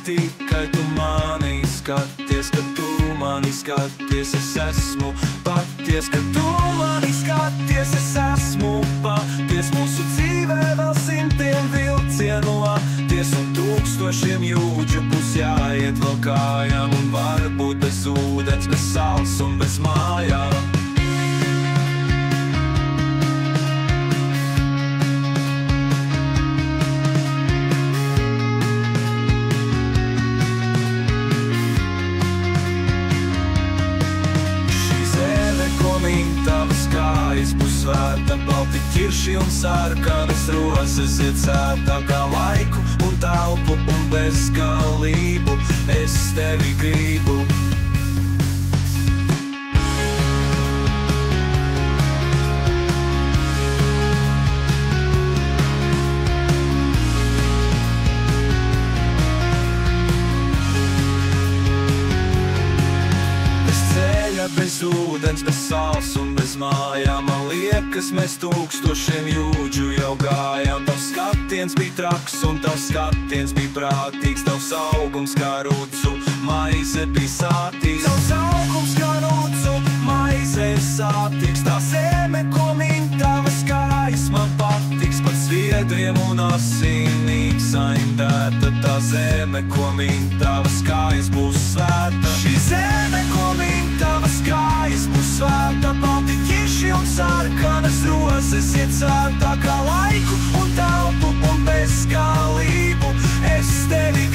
tikai tu mani skaties, kad tu mani skaties, es esmu paties, kad tu mani skaties, es esmu paties. Mūsu dzīvē vēl simtiem vilcienu atties un tūkstošiem jūdžu būs jāiet vēl kājām, un varbūt bez ūdens, bez saules un bez mājām. Tavas kājas būs svēta, balti ķirši un sarkanas rozes iet sētā kā laiku un telpu un bezgalību. Es tevi gribu. Bez ūdens, bez saules un bez mājām, man liekas, mēs tūkstošiem jūdžu jau gājām. Tavs skatiens bija traks un tavs skatiens bija prātīgs, tavs augums kā rudzu, maize bija sātīgs. Tavs augums kā rudzu, maize ir sātīgs, tā zeme, ko min tavas kājas, man patiks, pat sviedriem un asinīm saindēta. Tā zeme, ko min tavas kājas, būs svēta. Šī zeme, ko min tavas kājas, būs svēta, balti ķirši un sarkanas rozes iet sētā kā laiku un telpu un bezgalību. Es tevi